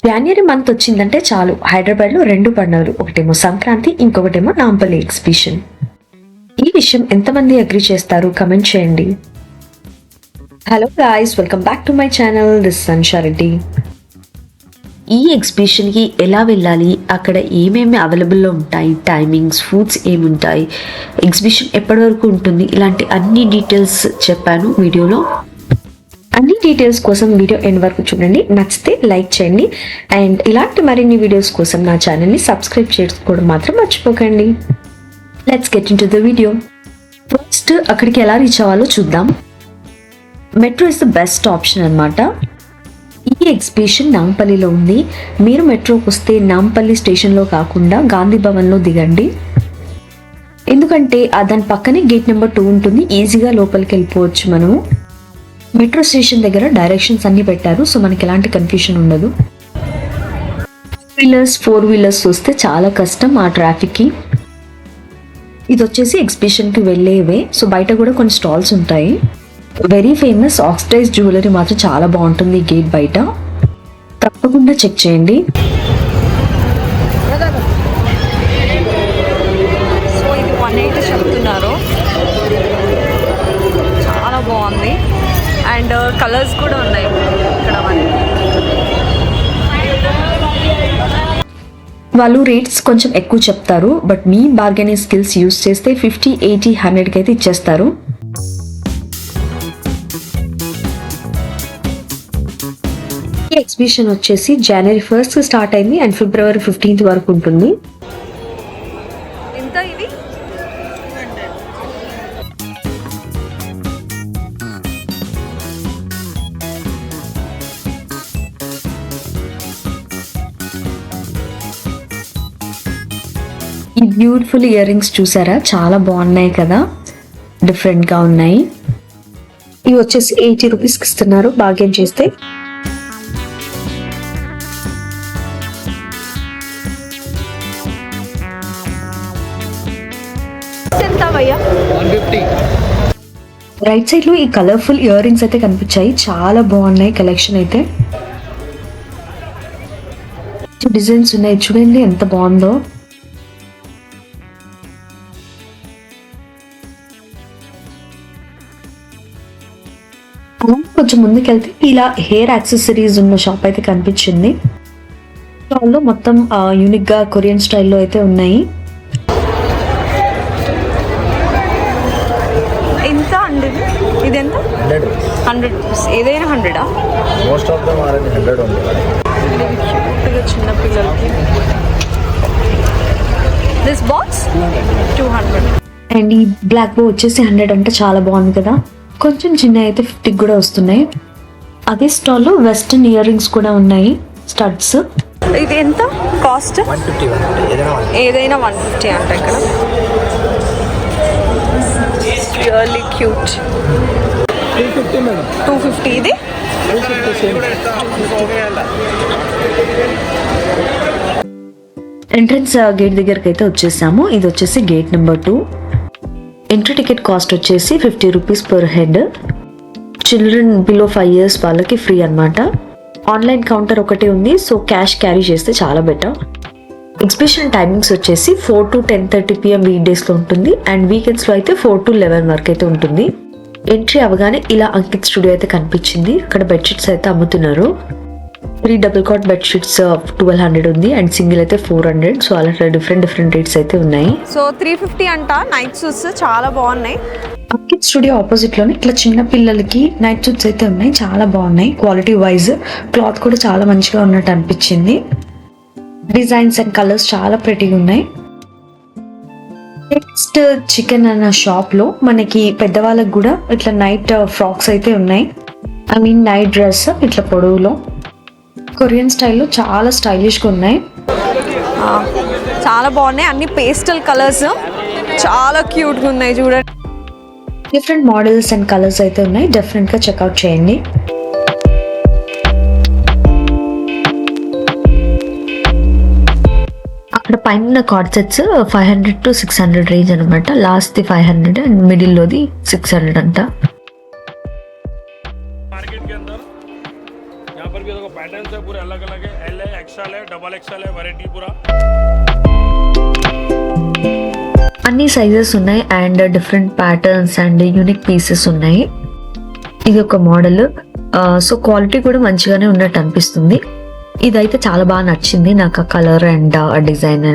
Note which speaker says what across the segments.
Speaker 1: జనవరి month వచ్చిందంటే చాలు హైదరాబాద్లో 2 పండుగలు, ఒకటేమో సంక్రాంతి, ఇంకొకటేమో నాంపల్లి ఎగ్జిబిషన్. ఈ విషయం ఎంతమంది అగ్రి చేస్తారు కమెంట్ చేయండి. Hello guys, welcome back to my channel. This Samsha Reddy. ఈ ఎగ్జిబిషన్కి ఎలా వెళ్ళాలి, అక్కడ ఏమేమి అవైలబుల్లో ఉంటాయి, టైమింగ్స్, ఫుడ్స్ ఏముంటాయి, ఎగ్జిబిషన్ ఎప్పటి వరకు ఉంటుంది, ఇలాంటి అన్ని డీటెయిల్స్ చెప్పాను వీడియోలో. అన్ని డీటెయిల్స్ కోసం వీడియో ఎండ్ వరకు చూడండి. నచ్చితే లైక్ చేయండి అండ్ ఇలాంటి మరిన్ని వీడియోస్ కోసం నా ఛానల్ని సబ్స్క్రైబ్ చేసుకోవడం మాత్రం మర్చిపోకండి. Let's get in to the video. First అక్కడికి ఎలా రీచ్ అవ్వాలో చూద్దాం. Metro is the best option అనమాట. ఈ ఎగ్జిబిషన్ నాంపల్లిలో ఉంది. మీరు మెట్రోకి వస్తే నాంపల్లి స్టేషన్లో కాకుండా గాంధీ భవన్లో దిగండి. ఎందుకంటే దాని పక్కనే గేట్ నెంబర్ 2 ఉంటుంది. ఈజీగా లోపలికి వెళ్ళిపోవచ్చు మనము. మెట్రో స్టేషన్ దగ్గర డైరెక్షన్స్ అన్ని పెట్టారు, సో మనకి ఎలాంటి కన్ఫ్యూషన్ ఉండదు. 4 వీలర్స్ వస్తే చాలా కష్టం ఆ ట్రాఫిక్కి. ఇది వచ్చేసి ఎగ్జిబిషన్కి వెళ్ళేవే, సో బయట కూడా కొన్ని స్టాల్స్ ఉంటాయి. వెరీ ఫేమస్ ఆక్సిడైజ్ జ్యువెలరీ మాత్రం చాలా బాగుంటుంది గేట్ బయట, తప్పకుండా చెక్ చేయండి.
Speaker 2: సో ఇది 180 చెప్తున్నారు, చాలా బాగుంది అండ్ కలర్స్ కూడా ఉన్నాయి ఇక్కడ మనకి.
Speaker 1: వాళ్ళు రేట్స్ కొంచెం ఎక్కువ చెప్తారు, but me bargaining skills use చేస్తే 50, 80, 100కి అయితే ఇచ్చేస్తారు. ఈ ఎగ్జిబిషన్ వచ్చేసి జనవరి 1st స్టార్ట్ అయింది అండ్ ఫిబ్రవరి 15th వరకు ఉంటుంది.
Speaker 2: ఎంత ఇది?
Speaker 1: ఈ బ్యూటిఫుల్ ఇయర్ రింగ్స్ చూసారా, చాలా బాగున్నాయి కదా, డిఫరెంట్గా ఉన్నాయి. ఇవి వచ్చేసి 80 రూపీస్కి ఇస్తున్నారు బార్గెన్ చేస్తే.
Speaker 2: ఎంత భయ్యా?
Speaker 3: 150.
Speaker 1: రైట్ సైడ్ లో ఈ కలర్ఫుల్ ఇయర్ రింగ్స్ అయితే కనిపించాయి, చాలా బాగున్నాయి కలెక్షన్ అయితే. డిజైన్స్ ఉన్నాయి చూడండి ఎంత బాగుందో. కొంచెం ముందుకెళ్తే ఇలా హెయిర్ యాక్సెసరీస్ ఉన్న షాప్ అయితే కనిపించింది. స్టాల్లో మొత్తం యూనిక్ గా కొరియన్ స్టైల్లో అయితే ఉన్నాయి.
Speaker 2: ఎంత అండి ఇది? ఎంత? 100 రూపీస్. ఏదైనా 100ఆ?
Speaker 3: మోస్ట్ ఆఫ్ దమ్ ఆర్ 100 ఉంది.
Speaker 2: క్యూట్గా చిన్న పిల్లలకి. This box 200.
Speaker 1: అండ్ ఈ బ్లాక్ బో వచ్చేసి 100 అంటే చాలా బాగుంది కదా. కొంచెం చిన్న అయితే 50 కూడా వస్తున్నాయి. అదే స్టాల్లో వెస్టర్న్ ఇయర్ రింగ్స్ కూడా ఉన్నాయి, స్టడ్స్.
Speaker 2: ఇది ఎంత కాస్ట్?
Speaker 3: 150.
Speaker 2: ఏదైనా 150 అంట ఇక్కడ. Really cute.
Speaker 3: 250 మేడం.
Speaker 2: 250. ఇది
Speaker 3: 250 సేమ్.
Speaker 1: ఎంట్రన్స్ గేట్ దగ్గరికి అయితే వచ్చేసాము. ఇది వచ్చేసి gate number 2. Entry ticket cost వచ్చేసి 50 rupees per head. Children below 5 years వాళ్ళకి ఫ్రీ అనమాట. ఆన్లైన్ కౌంటర్ ఒకటే ఉంది, సో క్యాష్ క్యారీ చేస్తే చాలా బెటర్. ఎగ్జిబిషన్ టైమింగ్స్ వచ్చేసి 4 to 10:30 PM వీక్ డేస్లో ఉంటుంది అండ్ వీకెండ్స్లో అయితే 4 to 11 వరకు అయితే ఉంటుంది. ఎంట్రీ అవగానే ఇలా అంకిత్ స్టూడియో అయితే కనిపించింది. ఇక్కడ బెడ్షీట్స్ అయితే అమ్ముతున్నారు. 3 డబుల్ కాట్ బెడ్షీట్స్ 1200 ఉంది అండ్ సింగిల్ అయితే 400. సో అలా డిఫరెంట్ రేట్స్ అయితే ఉన్నాయి.
Speaker 2: సో 350 అంట. నైట్ సూట్స్ చాలా బాగున్నాయి.
Speaker 1: అంకిత్ స్టూడియో ఆపోజిట్ లోనే ఇట్లా చిన్న పిల్లలకి నైట్ సూట్స్ అయితే ఉన్నాయి, చాలా బాగున్నాయి. క్వాలిటీ వైజ్ క్లాత్ కూడా చాలా మంచిగా ఉన్నట్టు అనిపించింది. డిజైన్స్ అండ్ కలర్స్ చాలా ప్రెటీగా ఉన్నాయి. నెక్స్ట్ చికెన్ అన్న షాప్ లో మనకి పెద్దవాళ్ళకి కూడా ఇట్లా నైట్ ఫ్రాక్స్ అయితే ఉన్నాయి. ఐ మీన్ నైట్ డ్రెస్ ఇట్లా పొడవులో కొరియన్ స్టైల్లో చాలా స్టైలిష్గా ఉన్నాయి.
Speaker 2: చాలా బాగున్నాయి. అన్ని పేస్టల్ కలర్స్ చాలా క్యూట్గా ఉన్నాయి చూడండి.
Speaker 1: డిఫరెంట్ మోడల్స్ అండ్ కలర్స్ అయితే ఉన్నాయి, డెఫినెట్గా చెక్అవుట్ చేయండి. అక్కడ పైన కార్డ్ సెట్స్ 500 to 600 రేంజ్ అనమాట. లాస్ట్ 500 అండ్ మిడిల్లోది 600 అంట.
Speaker 4: यहाँ पर भी देखो पैटर्न है पूरे अलग अलग है, एल है, एक्सएल है, डबल एक्सएल है, वैरायटी पूरा।
Speaker 1: అన్ని సైజెస్ ఉన్నాయి and different patterns and unique pieces ఉన్నాయి. ఇది ఒక మోడల్, సో క్వాలిటీ కూడా మంచిగానే ఉన్నట్టు అనిపిస్తుంది. ఇదైతే చాలా బాగా నచ్చింది నాకు, ఆ కలర్ అండ్ డిజైన్.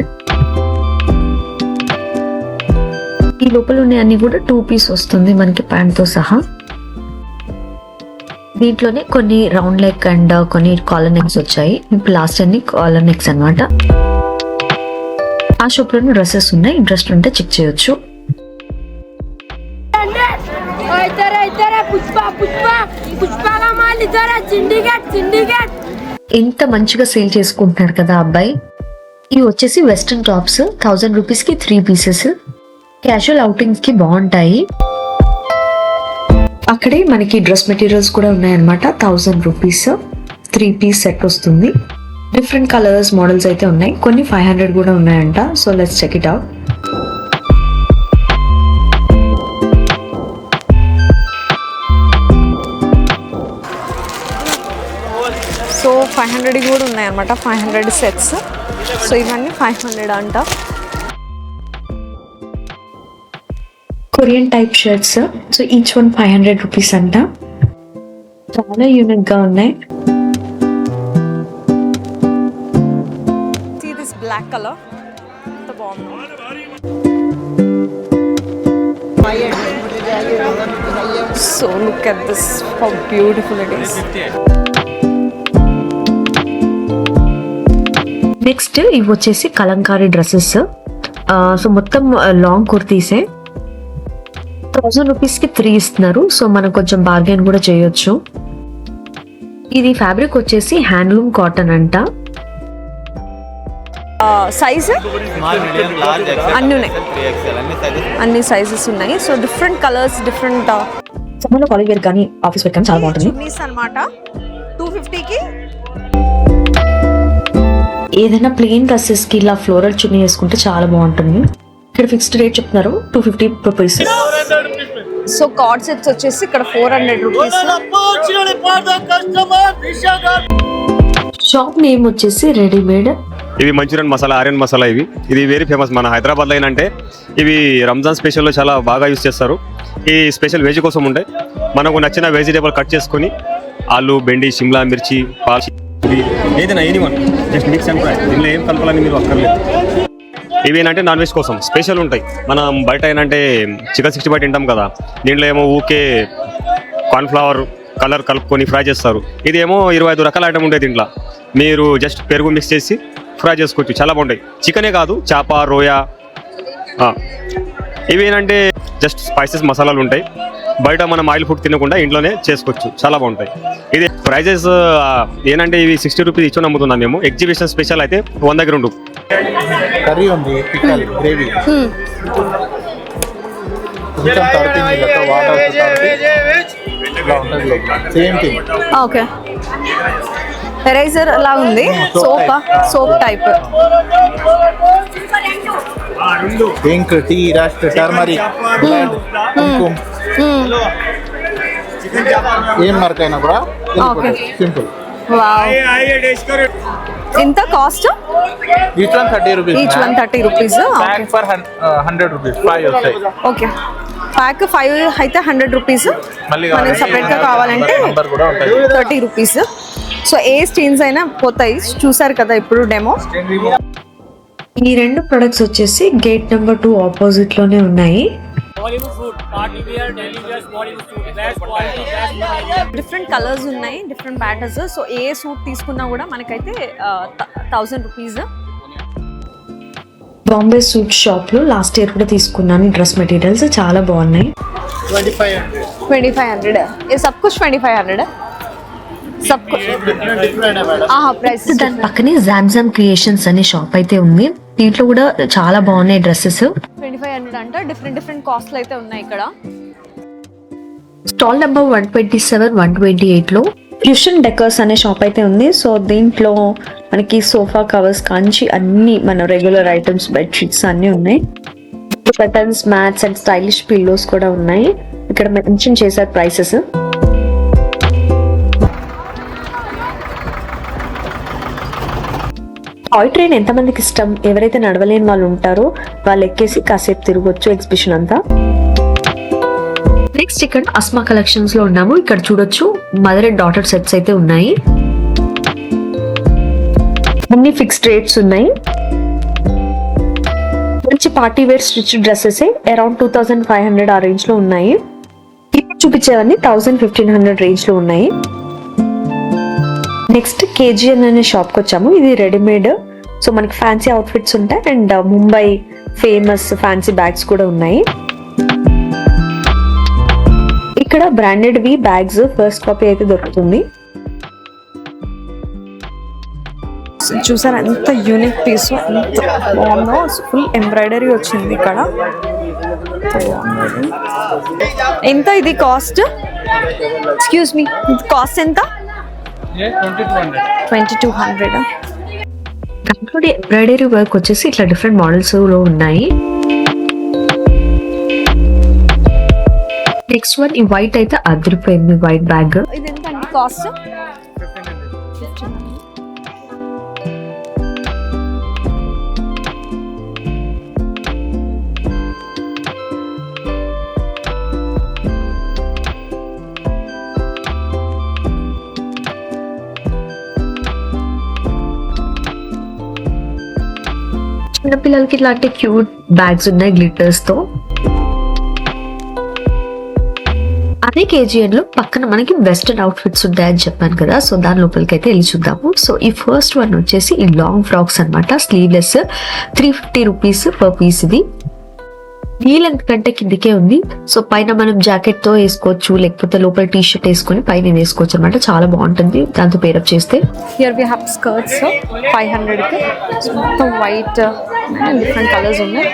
Speaker 1: ఈ లోపల ఉన్నాయి అన్ని కూడా 2 పీస్ వస్తుంది మనకి ప్యాంట్ తో సహా. దీంట్లోనే కొన్ని రౌండ్ నెక్ అండ్ కొన్ని కాలర్ నెక్స్ వచ్చాయి. ఇప్పుడు లాస్ట్ అన్ని కాలర్ నెక్స్ అన్నమాట. ఆ షాప్ లో డ్రెస్సెస్ ఉన్నాయి, ఇంట్రెస్ట్ ఉంటే చెక్ చేయొచ్చు. ఎంత మంచిగా సేల్ చేసుకుంటున్నారు కదా అబ్బాయి. ఇవి వచ్చేసి వెస్ట్రన్ టాప్స్, 1000 రూపీస్ కి 3 పీసెస్. క్యాజువల్ అవుటింగ్స్ కి బాగుంటాయి. అక్కడే మనకి డ్రెస్ మెటీరియల్స్ కూడా ఉన్నాయన్నమాట. 1000 రూపీస్ 3 పీస్ సెట్ వస్తుంది. డిఫరెంట్ కలర్స్ మోడల్స్ అయితే ఉన్నాయి, కొన్ని 500 కూడా ఉన్నాయంట. So let's check it out.
Speaker 2: So 500 కూడా ఉన్నాయన్నమాట, 500 సెట్స్. సో ఇవన్నీ 500 అంట.
Speaker 1: Korean type shirts, so each one 500 rupees అంట. చాలా యూనిక్ గా ఉన్నాయి.
Speaker 2: See this black color, ఎంత బాగుంది. So look at this, how beautiful it is.
Speaker 1: Next ఇవి వచ్చేసి కలంకారీ డ్రెస్సెస్. సో మొత్తం లాంగ్ కుర్తీసే. 1000 రూపీస్ కి 3 ఇస్తున్నారు. సో మనం కొంచెం బార్గెన్ కూడా చేయొచ్చు. ఇది ఫ్యాబ్రిక్ వచ్చేసి హ్యాండ్లూమ్ కాటన్ అంట.
Speaker 2: సైజ్ అన్ని ఉన్నాయి, అన్ని సైజెస్ ఉన్నాయి. సో డిఫరెంట్ కలర్స్, డిఫరెంట్
Speaker 1: సమ్మర్లో కాలేజ్ వేర్ కానీ ఆఫీస్ వేర్ కానీ చాలా బాగుంటుంది.
Speaker 2: చున్నీస్ అన్నమాట. 250కి
Speaker 1: ఏదైనా ప్లెయిన్ డ్రెస్సెస్ కి ఇలా ఫ్లోరల్ చున్నీ వేసుకుంటే చాలా బాగుంటుంది. ఇక్కడ ఫిక్స్డ్ రేట్ చెప్తున్నారు 250 రూపీస్.
Speaker 2: సో కార్డ్ సెట్స్ వచ్చేసి ఇక్కడ 400 రూపీస్.
Speaker 1: షాప్ నేమ్ వచ్చేసి రెడీమేడ్.
Speaker 5: ఇవి మంచూరియన్ మసాలా, ఆరియన్ మసాలా. ఇది వెరీ ఫేమస్ మన హైదరాబాద్లో. ఏంటంటే ఇవి రంజాన్ స్పెషల్లో చాలా బాగా యూస్ చేస్తారు. ఈ స్పెషల్ వెజ్ కోసం ఉంటాయి. మనకు నచ్చిన వెజిటేబుల్ కట్ చేసుకొని ఆలు, బెండి, సిమ్లా మిర్చి, పాల్, ఏదైనా anyone just mix and fry. దీనిలో ఏం కలపాలని మీరు అక్కర్లేదు. ఇవి ఏంటంటే నాన్ వెజ్ కోసం స్పెషల్ ఉంటాయి. మనం బయట ఏంటంటే చికెన్ 65 తింటాం కదా, దీంట్లో ఏమో ఊకే కార్న్ఫ్లవర్ కలర్ కలుపుకొని ఫ్రై చేస్తారు. ఇది ఏమో 25 రకాల ఐటమ్ ఉంటాయి దీంట్లో. మీరు జస్ట్ పెరుగు మిక్స్ చేసి ఫ్రై చేసుకోవచ్చు, చాలా బాగుంటాయి. చికెనే కాదు, చేప, రోయా. ఇవి ఏంటంటే జస్ట్ స్పైసెస్ మసాలాలు ఉంటాయి. బయట మనం ఆయిల్ ఫుడ్ తినకుండా ఇంట్లోనే చేసుకోవచ్చు, చాలా బాగుంటాయి. ఇది ప్రైజెస్ ఏంటంటే ఇవి 60 రూపీస్ ఇచ్చి అమ్ముతున్నాం మేము. ఎగ్జిబిషన్ స్పెషల్ అయితే 100 దగ్గర ఉండు.
Speaker 3: కర్రీ ఉంది, పికల్, గ్రేవీ. కొంచెం తడిపింది కదా, వాటర్ ఇలా ఉంటుంది. Same thing.
Speaker 2: ఓకే, ఎరేజర్ లా ఉంది. Soap type.
Speaker 3: Pink, tea, rust, turmeric, blood, కుంకుమ. ఏం మార్క్ అయినా కూడా సింపుల్.
Speaker 2: ఎంత cost?
Speaker 3: Each one 30 rupees.
Speaker 2: Each one 30 rupees.
Speaker 3: Pack for 100 rupees 5 వస్తాయి.
Speaker 2: ఓకే, ప్యాక్ 5 అయితే 100 రూపీస్. మనకి సపరేట్ గా కావాలంటే 30 రూపీస్. సో ఏ స్టెయిన్స్ అయినా పోతాయి, చూసారు కదా ఇప్పుడు డెమో.
Speaker 1: ఈ 2 ప్రొడక్ట్స్ వచ్చేసి గేట్ నెంబర్ 2 ఆపోజిట్ లోనే ఉన్నాయి.
Speaker 2: డిఫరెంట్ కలర్స్ ఉన్నాయి, డిఫరెంట్ ప్యాటర్న్స్. సో ఏ సూట్ తీసుకున్నా కూడా మనకైతే 1000 రూపీస్.
Speaker 1: బాంబే సూట్ షాప్ లో లాస్ట్ ఇయర్ కూడా తీసుకున్నాను డ్రెస్ మెటీరియల్స్, చాలా బాగున్నాయి.
Speaker 2: 2500. ये सब कुछ 2500 सब कुछ. ప్రైస్.
Speaker 1: దాని పక్కనే జామ్జామ్ క్రియేషన్స్ అనే షాప్ అయితే ఉంది. దీంట్లో కూడా చాలా బాగున్నాయి డ్రెస్సెస్.
Speaker 2: 2500 అంట. డిఫరెంట్ కాస్ట్లు అయితే ఉన్నాయి ఇక్కడ.
Speaker 1: స్టాల్ నెంబర్ 127, 128 లో ఫ్యూషన్ డెకర్స్ అనే షాప్ అయితే ఉంది. సో దీంట్లో మనకి సోఫా కవర్స్ కాంచి అన్ని మన రెగ్యులర్ ఐటమ్స్, బెడ్షీట్స్ అన్ని ఉన్నాయి. Curtains, mats and stylish pillows కూడా ఉన్నాయి. ఇక్కడ మెన్షన్ చేశారు ప్రైసెస్. టాయ్ ట్రైన్ ఎంతమందికి ఇష్టం? ఎవరైతే నడవలేని వాళ్ళు ఉంటారో వాళ్ళు ఎక్కేసి కాసేపు తిరగొచ్చు ఎగ్జిబిషన్ అంతా. నెక్స్ట్ ఇక్కడ అస్మా కలెక్షన్స్ లో ఉన్నాము. ఇక్కడ చూడొచ్చు మదర్ అండ్ డాటర్ సెట్స్ అయితే ఉన్నాయి. అన్ని ఫిక్స్డ్ రేట్స్ ఉన్నాయి. మంచి party wear stitch dresses around 2500 ఆ రేంజ్ లో ఉన్నాయి. ఇప్పుడు చూపించేవన్నీ 1000-1500 రేంజ్ లో ఉన్నాయి. నెక్స్ట్ కేజీఎన్ అనే షాప్ కి వచ్చాము. ఇది రెడీమేడ్, సో మనకి ఫ్యాన్సీ అవుట్ఫిట్స్ ఉంటాయి and Mumbai famous fancy bags కూడా ఉన్నాయి. ఇక్కడ బ్రాండెడ్ వి బ్యాగ్స్ ఫస్ట్ కాపీ అయితే దొరుకుతుంది.
Speaker 2: చూసారు ఎంత యూనిక్ పీస్, ఎంత బాగుందో. ఫుల్ ఎంబ్రాయిడరీ వచ్చింది ఇక్కడ. ఎంత ఇది కాస్ట్? ఎక్స్క్యూజ్ మీ, కాస్ట్ ఎంత? 2200.
Speaker 1: దాంట్లో ఎంబ్రాయిడరీ వర్క్ వచ్చేసి ఇట్లా డిఫరెంట్ మోడల్స్ లో ఉన్నాయి. నెక్స్ట్ వన్ ఈ వైట్ అయితే అదిరిపోయింది, వైట్ బ్యాగ్.
Speaker 2: ఇది ఎంత అండి కాస్ట్?
Speaker 1: చిన్నపిల్లలకి ఇట్లాంటి క్యూట్ బ్యాగ్స్ ఉన్నాయి గ్లిటర్స్ తో. అదే కేజీఎన్ లో పక్కన మనకి వెస్టర్న్ అవుట్ఫిట్స్ ఉంటాయని చెప్పాను కదా, సో దాని లోపలికి అయితే వెళ్ళి చూద్దాము. సో ఈ ఫస్ట్ వన్ వచ్చేసి ఈ లాంగ్ ఫ్రాక్స్ అన్నమాట, స్లీవ్లెస్, 350 రూపీస్ పర్ పీస్. ఇది నీ లెంత్ కంటే కిందకే ఉంది. సో పైన మనం జాకెట్ తో వేసుకోవచ్చు, లేకపోతే లోపల టీ షర్ట్ వేసుకొని పైన వేసుకోవచ్చు అనమాట. చాలా బాగుంటుంది దాంతో పేరప్ చేస్తే.
Speaker 2: హియర్ వి హావ్ స్కర్ట్స్ 500 కి. మొత్తం వైట్ డిఫరెంట్ కలర్స్ ఉన్నాయి.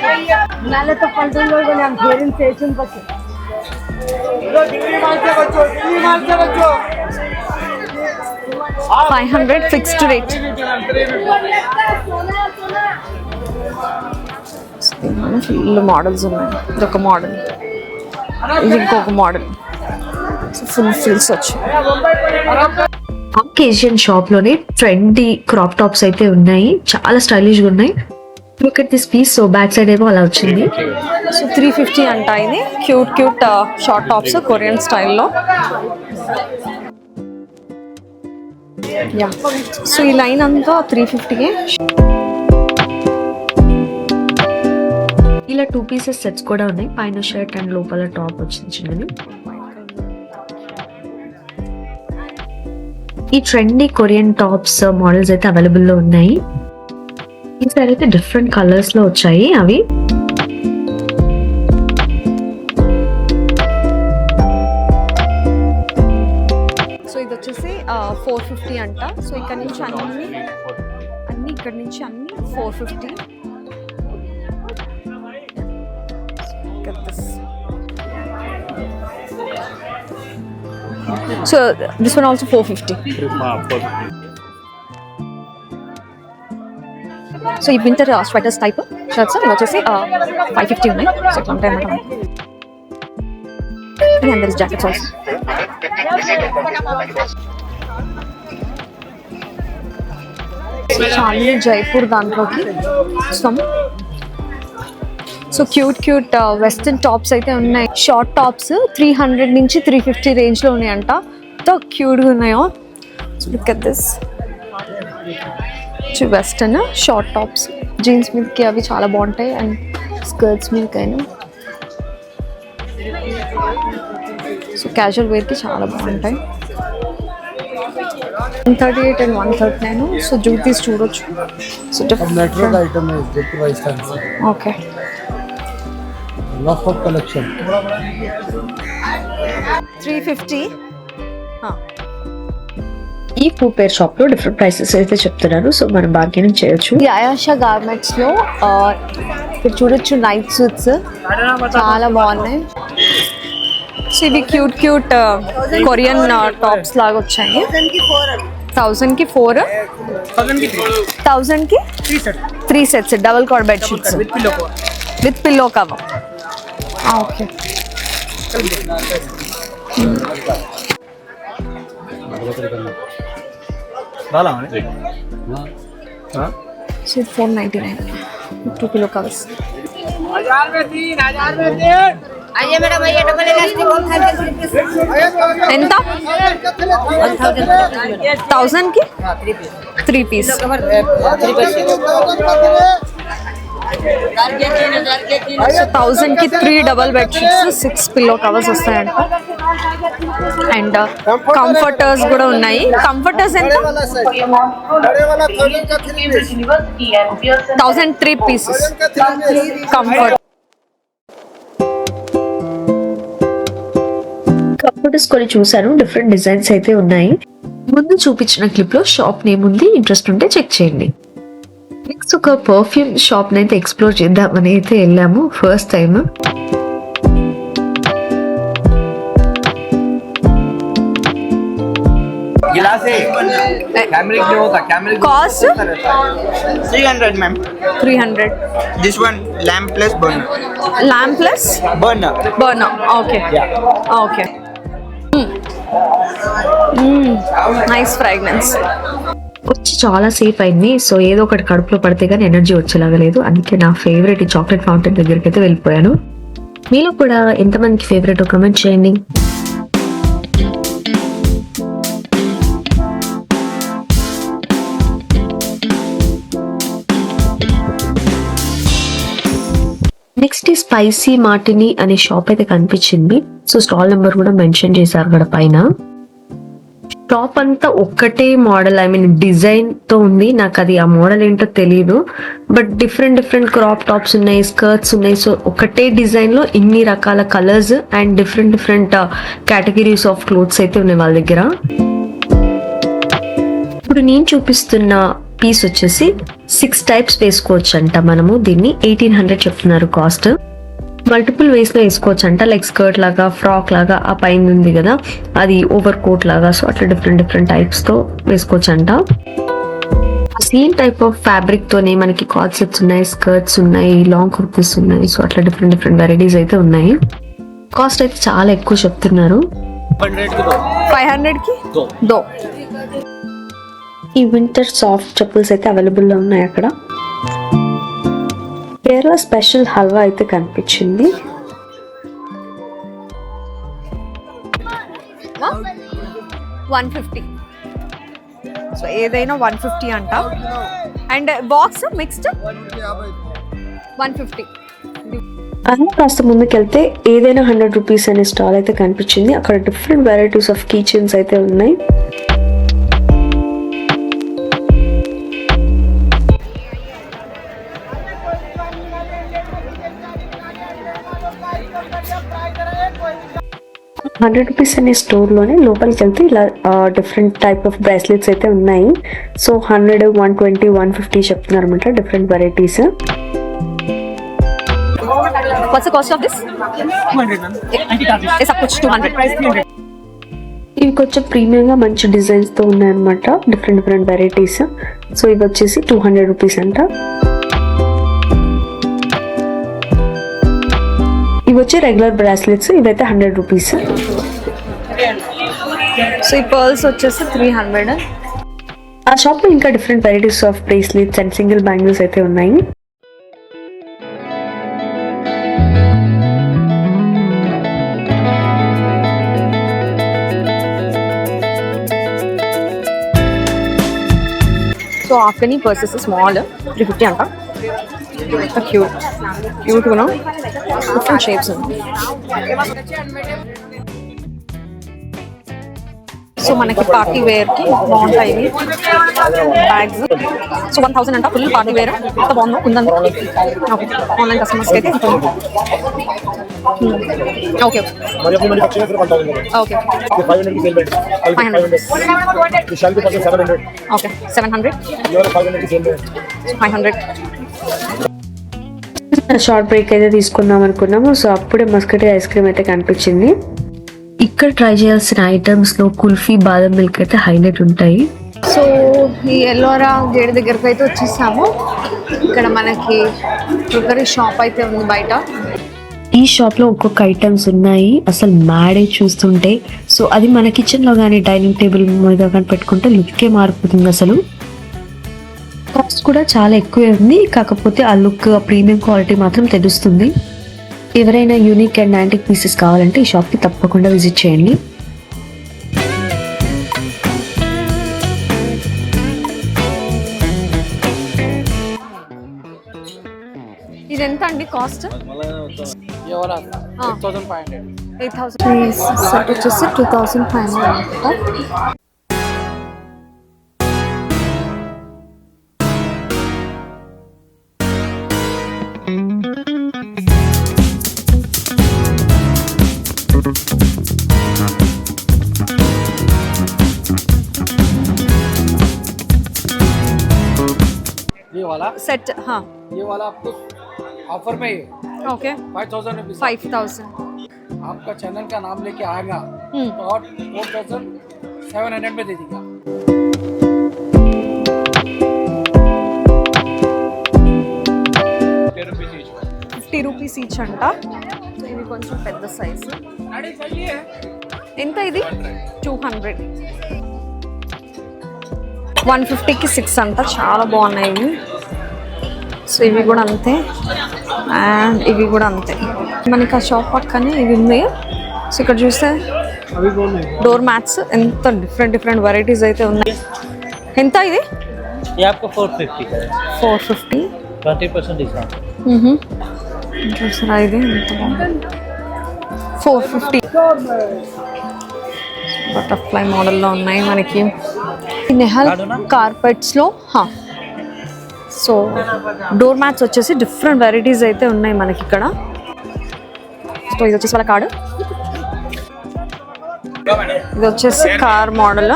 Speaker 2: 500 ఫిక్స్డ్ రేట్. ఫుల్ మోడల్స్ ఉన్నాయి. ఇదొక మోడల్, ఇది ఇంకొక మోడల్. ఫుల్ ఫిల్స్ వచ్చాయి.
Speaker 1: కేజీఎన్ షాప్ లోనే ట్రెండీ క్రాప్ టాప్స్ అయితే ఉన్నాయి, చాలా స్టైలిష్ గా ఉన్నాయి. Look at this piece. So back side ఏమో అలా వచ్చింది.
Speaker 2: సో 350 అంట. ఇది cute cute short tops Korean స్టైల్లో. సో ఈ లైన్ అంతా 350కి.
Speaker 1: ఇలా 2 పీసెస్ సెట్స్ కూడా ఉన్నాయి. పైన షర్ట్ అండ్ లోపల టాప్ వచ్చింది చిన్నది. ఈ ట్రెండీ కొరియన్ టాప్స్ మోడల్స్ అయితే అవైలబుల్ లో ఉన్నాయి. ఈసారి అయితే డిఫరెంట్ కలర్స్ లో వచ్చాయి అవి.
Speaker 2: సో ఇది వచ్చేసి 450 అంట. సో ఇక్కడ నుంచి అన్ని ఇక్కడ నుంచి అన్ని 450. So this one also 450. So ఈ వింటర్ స్వెటర్స్ టైప్ షర్ట్స్ ఇవి వచ్చేసి 550 ఉన్నాయి. సో ఇట్లా ఉంటాయి అన్నమాట. And there is jackets also. చాలీ జైపూర్ దాంట్లోకి వస్తాం. So cute cute western tops అయితే ఉన్నాయి. షార్ట్ టాప్స్ 300 నుంచి 350 రేంజ్లో ఉన్నాయంట. ఎంతో క్యూట్గా ఉన్నాయో. Look at this. Western short tops jeans మీదకి అవి చాలా బాగుంటాయి. అండ్ స్కర్ట్స్ మీదకి అయినా సో క్యాజువల్ వేర్కి చాలా బాగుంటాయి. 138 and 139. సో జూతీస్ చూడొచ్చు. సో
Speaker 3: नेटवर्क आइटम है जयपुर राजस्थान से.
Speaker 2: ఓకే.
Speaker 3: Loaf of collection
Speaker 2: 350.
Speaker 1: ఈ ఫుట్వేర్ షాప్ లో డిఫరెంట్ ప్రైసెస్ అయితే చెప్తున్నారు. సో మనం బార్గెన్ చేయొచ్చు.
Speaker 2: ఈ ఆయాషా గార్మెంట్స్ లో ఇక్కడ చూడొచ్చు నైట్ సూట్స్ చాలా బాగున్నాయి. సో ఇవి క్యూట్ క్యూట్ కొరియన్ టాప్స్ లాగా వచ్చాయి. 1000కి 4, 1000కి 3 sets double cot bed sheets with pillow cover. Okay. So 499 2 kilo covers. ఎంత 1000 కి 3 పీస్. సో 1000 కి 3 డబల్ బెడ్షీట్స్ 6 పిల్లో కవర్స్ వస్తాయంట. అండ్ కంఫర్టర్స్ కూడా ఉన్నాయి. కంఫర్టర్స్ ఎంత? 1000 3 పీసెస్ కంఫర్ట్.
Speaker 1: కంప్యూటర్స్ కొన్ని చూసాను, డిఫరెంట్ డిజైన్స్ అయితే ఉన్నాయి. ముందు చూపించిన క్లిప్ లో షాప్ నేమ్ ఉంది, ఇంట్రెస్ట్ ఉంటే చెక్ చేయండి. నెక్స్ట్ ఒక పర్ఫ్యూమ్ షాప్ అయితే ఎక్స్ప్లోర్ చేద్దామని అయితే వెళ్ళాము first time.
Speaker 2: Cost
Speaker 6: 300 ma'am.
Speaker 2: 300.
Speaker 6: This one lamp plus burner.
Speaker 2: lamp plus
Speaker 6: Burner.
Speaker 2: burner. Okay. Okay. Nice fragrance.
Speaker 1: వచ్చి చాలా సేఫ్ అయింది. సో ఏదో ఒకటి కడుపులో పడితే కానీ ఎనర్జీ వచ్చేలాగా లేదు. అందుకే నా ఫేవరెట్ ఈ చాక్లెట్ ఫౌంటైన్ దగ్గరికి అయితే వెళ్ళిపోయాను. మీలో కూడా ఎంతమందికి ఫేవరెట్ కమెంట్ చేయండి. నెక్స్ట్ ఈ స్పైసీ మార్టిని అనే షాప్ అయితే కనిపించింది. సో స్టాల్ నెంబర్ కూడా మెన్షన్ చేశారు అక్కడ పైన. టాప్ అంతా ఒక్కటే మోడల్, ఐ మీన్ డిజైన్ తో ఉంది. నాకు అది ఆ మోడల్ ఏంటో తెలియదు, but different different crop tops ఉన్నాయి, స్కర్ట్స్ ఉన్నాయి. సో ఒకటే డిజైన్ లో ఇన్ని రకాల colours and different different categories of clothes అయితే ఉన్నాయి వాళ్ళ దగ్గర. ఇప్పుడు నేను చూపిస్తున్న పీస్ వచ్చేసి 6 టైప్స్ వేసుకోవచ్చు అంట. మనము దీన్ని 1800 చెప్తున్నారు కాస్ట్. మల్టిపుల్ వేస్ లో వేసుకోవచ్చు అంట, లైక్ స్కర్ట్ లాగా, ఫ్రాక్ లాగా, ఆ పైన ఉంది కదా అది ఓవర్ కోట్ లాగా. సో అట్లా డిఫరెంట్ డిఫరెంట్ టైప్స్ తో వేసుకోవచ్చు అంట. సేమ్ టైప్ ఆఫ్ ఫ్యాబ్రిక్ తోనే మనకి కార్డ్ సెట్స్ ఉన్నాయి, స్కర్ట్స్ ఉన్నాయి, లాంగ్ కుర్తీస్ ఉన్నాయి. సో అట్లా డిఫరెంట్ డిఫరెంట్ వెరైటీస్ అయితే ఉన్నాయి. కాస్ట్ అయితే చాలా ఎక్కువ చెప్తున్నారు.
Speaker 2: 500 కి దో.
Speaker 1: ఈ వింటర్ సాఫ్ట్ చెప్పుల్స్ అయితే అవైలబుల్ లో ఉన్నాయి అక్కడ. కేరళ స్పెషల్ హల్వా అయితే కనిపించింది.
Speaker 2: 150. సో ఏదైనా 150 అంట. And box mixed 150.
Speaker 1: అలా కాస్త ముందుకెళ్తే ఏదైనా 100 రూపీస్ అనే స్టాల్ అయితే కనిపించింది. అక్కడ different varieties of key chains అయితే ఉన్నాయి. ₹100 అనే స్టోర్ లోనే లోపలికి వెళ్తే ఇలా డిఫరెంట్ టైప్ ఆఫ్ బ్రాస్లెట్స్ అయితే ఉన్నాయి. సో 100, 120, 150 చెప్తున్నారు అనమాట, different varieties.
Speaker 2: What's the cost of this? 200 ma'am. It's up to 200.
Speaker 1: ఇవి కొంచెం ప్రీమియం గా మంచి డిజైన్స్ తో ఉన్నాయన్నమాట, డిఫరెంట్ డిఫరెంట్ వెరైటీస్. సో ఇవి వచ్చేసి 200 రూపీస్ అంట. ఇవి వచ్చి రెగ్యులర్ బ్రాస్లెట్స్, ఇవైతే 100 రూపీస్.
Speaker 2: సో ఈ పర్ల్స్ వచ్చేసి 300.
Speaker 1: ఆ షాప్ లో ఇంకా different varieties of bracelets and single bangles అయితే ఉన్నాయి.
Speaker 2: సో ఆఫ్ఘనీ పర్సెస్ స్మాల్ 350 అంట. క్యూట్ గా డిఫరెంట్ షేప్స్ ఉంది. సో మనకి పార్టీ వేర్ కి బాగుంటాయి బ్యాగ్స్. సో 1000 అంట ఫుల్ పార్టీ వేర్. ఎంత బాగుందో ఉందండి. ఓకే, ఆన్లైన్ కస్టమర్స్ కి అయితే ఉంటుంది. Okay okay 700. 500.
Speaker 1: షార్ట్ బ్రేక్ అయితే తీసుకుందాం అనుకున్నాము. సో అప్పుడే మస్కటీ ఐస్ క్రీమ్ అయితే కనిపించింది. ఇక్కడ ట్రై చేయాల్సిన ఐటమ్స్ లో కుల్ఫీ, బాదం మిల్క్ అయితే హైలైట్ ఉంటాయి.
Speaker 2: సో ఈ ఎల్లోరా గేట్ దగ్గరకు అయితే వచ్చేసాము. ఇక్కడ మనకి క్రొకరీ షాప్ అయితే ఉంది బయట.
Speaker 1: ఈ షాప్ లో ఒక్కొక్క ఐటమ్స్ ఉన్నాయి, అసలు మ్యాడే చూస్తుంటే. సో అది మన కిచెన్ లో కానీ డైనింగ్ టేబుల్ మీద కానీ పెట్టుకుంటే లుక్కే మారిపోతుంది అసలు. కాస్ట్ కూడా చాలా ఎక్కువే ఉంది, కాకపోతే ఆ లుక్ ప్రీమియం క్వాలిటీ మాత్రం తెలుస్తుంది. ఎవరైనా యూనిక్ అండ్ యాంటిక్ పీసెస్ కావాలంటే ఈ షాప్కి తప్పకుండా విజిట్ చేయండి.
Speaker 2: ఇది ఎంత అండి కాస్ట్?
Speaker 7: ये वाला 8500
Speaker 2: 8,000 సెట్ వచ్చేసి 2,500 అనుకుంటా.
Speaker 7: ये वाला
Speaker 2: సెట్
Speaker 7: ये वाला आपको ऑफर में ही
Speaker 2: ఓకే
Speaker 7: 5000 रुपीज
Speaker 2: 5,000.
Speaker 7: आपका चैनल का नाम लेके आएगा तो और 4700 में दे देगा.
Speaker 2: ₹50 ఈచ్ అంట. ఇవి కొంచెం పెద్ద సైజు. ఎంత ఇది? 200. 150కి 6 అంట. చాలా బాగున్నాయి ఇవి. సో ఇవి కూడా అంతే అండ్ ఇవి కూడా అంతే. మనకి ఆ షాప్ పక్కనే ఇవి ఉన్నాయి. సో ఇక్కడ చూస్తే డోర్ మ్యాట్స్ ఎంత డిఫరెంట్ వెరైటీస్ అయితే ఉన్నాయి. ఎంత ఇది?
Speaker 8: ये आपको 450 का है,
Speaker 2: 450.
Speaker 8: 20% डिस्काउंट.
Speaker 2: చూసారా ఇది ఎంత బాగుంది. 450. బటర్ఫ్లై మోడల్లో ఉన్నాయి మనకి. నెహల్ కార్పెట్స్లో సో డోర్ మ్యాట్స్ వచ్చేసి డిఫరెంట్ వెరైటీస్ అయితే ఉన్నాయి మనకి ఇక్కడ. సో ఇది వచ్చేసి వాళ్ళ కార్డు. ఇది వచ్చేసి కార్ మోడల్.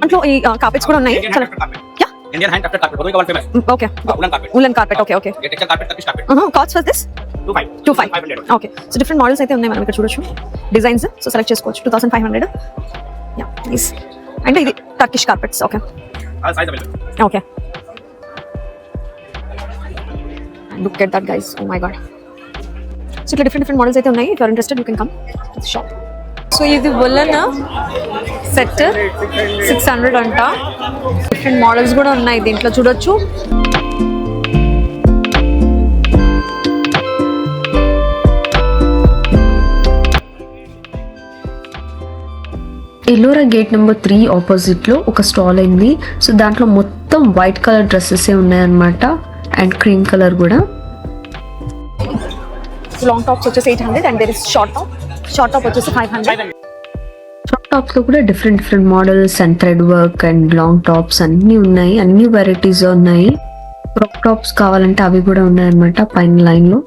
Speaker 2: దాంట్లో ఈ కార్పెట్స్ కూడా ఉన్నాయి.
Speaker 9: Indian hand crafted carpet. What famous?
Speaker 2: Okay
Speaker 9: Woolen carpet.
Speaker 2: Woollen carpet. Okay okay.
Speaker 9: Get texture carpet, Turkish carpet.
Speaker 2: Cost for this 2500. Okay. So different models అయితే ఉన్నాయి మనం ఇక్కడ చూడొచ్చు. డిజైన్స్ సో సెలెక్ట్ చేసుకోవచ్చు. 2500. Yeah please. అంటే ఇది Turkish carpets. Okay
Speaker 9: All size available.
Speaker 2: Okay. Look at that guys. Oh my god. So ఇట్లా different models అయితే ఉన్నాయి. If you are interested you can come to the shop. So ఇది woollen set 600 అంట. Different models కూడా ఉన్నాయి దీంట్లో చూడొచ్చు.
Speaker 1: Ellora gate number 3 opposite లో ఒక స్టాల్ అయింది. సో దాంట్లో మొత్తం వైట్ కలర్ డ్రెస్సెస్ ఉన్నాయన్నమాట అండ్ క్రీమ్ కలర్ కూడా.
Speaker 2: లాంగ్ టాప్స్ వచ్చేసి 800 and there is short top వచ్చేసి 500.
Speaker 1: షార్ట్ టాప్స్ లో కూడా different models and thread work and long tops అన్ని ఉన్నాయి. అన్ని వెరైటీస్ ఉన్నాయి. క్రాప్ టాప్స్ కావాలంటే అవి కూడా ఉన్నాయన్నమాట పైన లైన్ లో.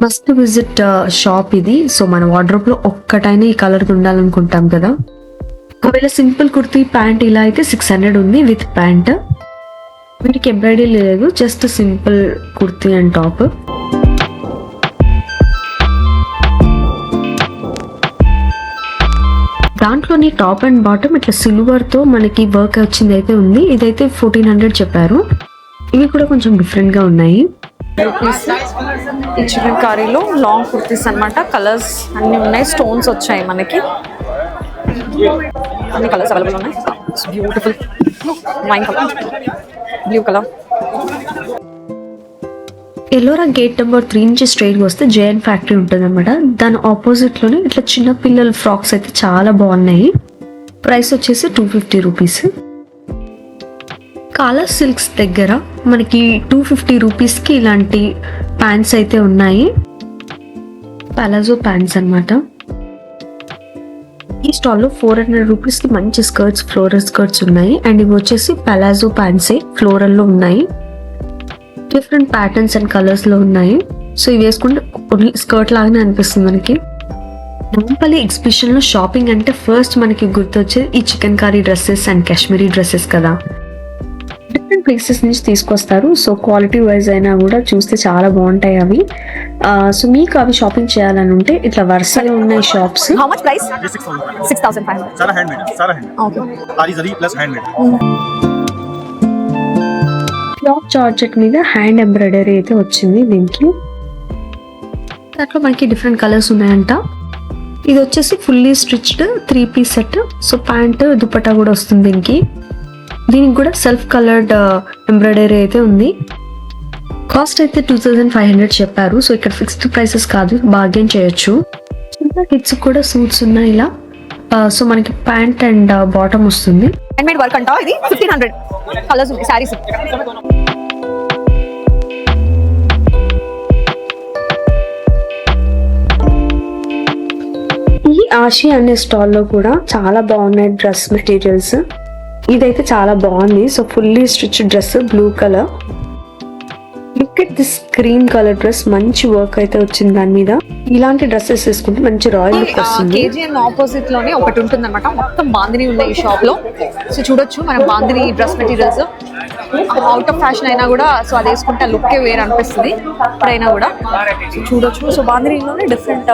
Speaker 1: మస్ట్ విజిట్ షాప్ ఇది. సో మన వార్డ్రోబ్ లో ఒక్కటైనా ఈ కలర్ ఉండాలనుకుంటాం కదా. ఒకవేళ సింపుల్ కుర్తీ ప్యాంట్ ఇలా అయితే 600 ఉంది విత్ ప్యాంట్. వీటికి ఎంబ్రాయిడరీ లేదు, just simple kurti and top. దాంట్లోని టాప్ అండ్ బాటమ్ ఇట్లా సిల్వర్ తో మనకి వర్క్ వచ్చింది అయితే ఉంది. ఇదైతే 1400 చెప్పారు. ఇవి కూడా కొంచెం డిఫరెంట్ గా ఉన్నాయి.
Speaker 2: ఈ చికెన్ కర్రీలో లాంగ్ కుర్తీస్ అన్నమాట. కలర్స్ అన్ని ఉన్నాయి. స్టోన్స్ వచ్చాయి మనకి. అన్ని కలర్స్ అవైలబుల్ ఉన్నాయి. Beautiful wine colour, blue colour.
Speaker 1: Ellora gate number 3 నుంచి స్ట్రైట్ గా వస్తే జేఎన్ ఫ్యాక్టరీ ఉంటుంది అనమాట. దాని ఆపోజిట్ లోనే ఇట్లా చిన్న పిల్లల ఫ్రాక్స్ అయితే చాలా బాగున్నాయి. ప్రైస్ వచ్చేసి 250 రూపీస్. కాలా సిల్క్స్ దగ్గర మనకి 250 రూపీస్ కి ఇలాంటి ప్యాంట్స్ అయితే ఉన్నాయి. పలాజో ప్యాంట్స్ అన్నమాట. ఈ స్టాల్లో 400 రూపీస్ కి మంచి స్కర్ట్స్, ఫ్లోరల్ స్కర్ట్స్ ఉన్నాయి. అండ్ ఇవి వచ్చేసి పలాజో ప్యాంట్సే ఫ్లోరల్ లో ఉన్నాయి. డిఫరెంట్ ప్యాటర్న్స్ అండ్ కలర్స్ లో ఉన్నాయి. సో ఇవి వేసుకుంటే ఓన్లీ స్కర్ట్ లాగానే అనిపిస్తుంది మనకి. నాంపల్లి ఎగ్జిబిషన్ లో షాపింగ్ అంటే ఫస్ట్ మనకి గుర్తొచ్చేది ఈ chicken curry dresses and Kashmiri dresses కదా. డిఫరెంట్ ప్లేసెస్ నుంచి తీసుకొస్తారు. సో క్వాలిటీ వైజ్ అయినా కూడా చూస్తే చాలా బాగుంటాయి అవి. సో మీకు అవి షాపింగ్ చేయాలని ఉంటే ఇట్లా వరుసగా ఉన్నాయి షాప్స్.
Speaker 2: How much price? 6500.
Speaker 3: सारा हैंडमेड, सारा हैंड,
Speaker 2: ఓకే.
Speaker 3: सारी जरी प्लस हैंडमेड.
Speaker 1: క్లాత్ జార్జెట్ మీద హ్యాండ్ ఎంబ్రాయిడరీ అయితే వచ్చింది దీనికి. దాంట్లో మనకి డిఫరెంట్ కలర్స్ ఉన్నాయంట. ఇది వచ్చేసి fully stitched 3-piece set. So pant dupatta కూడా వస్తుంది దీనికి కూడా సెల్ఫ్ కలర్డ్ ఎంబ్రాయిడరీ అయితే ఉంది. కాస్ట్ అయితే 2500 చెప్పారు. సో ఇక్కడ ఫిక్స్డ్ ప్రైసెస్ కాదు, బార్గెన్ చేయొచ్చు. చిన్న కిడ్స్ కూడా సూట్స్ ఉన్నాయి ఇలా. సో మనకి ప్యాంట్ అండ్ బాటమ్ వస్తుంది.
Speaker 2: హ్యాండ్ మేడ్ వర్క్ అంట. ఇది 1500 కలర్స్ ఉన్నాయి సారీస్.
Speaker 1: ఈ ఆషి అనే స్టాల్లో కూడా చాలా బాగున్నాయి డ్రెస్ మెటీరియల్స్. ఇదైతే చాలా బాగుంది. So fully stitch dress, blue colour. Look at this cream colour dress, మంచి వర్క్ అయితే వచ్చింది దాని మీద. ఇలాంటి డ్రెస్సెస్ వేసుకుంటే మంచి రాయల్ లుక్ వస్తుంది.
Speaker 2: కేజీఎన్ ఆపోజిట్ లోనే ఒకటి ఉంటుంది అనమాట. మొత్తం బాందిని ఉన్నాయి ఈ షాప్ లో. సో చూడొచ్చు మనం bandhani dress materials. Out of fashion అయినా కూడా సో అది వేసుకుంటే లుక్కే వేరు అనిపిస్తుంది ఎప్పుడైనా కూడా. సో చూడొచ్చు. సో బాందినిలోనే డిఫరెంట్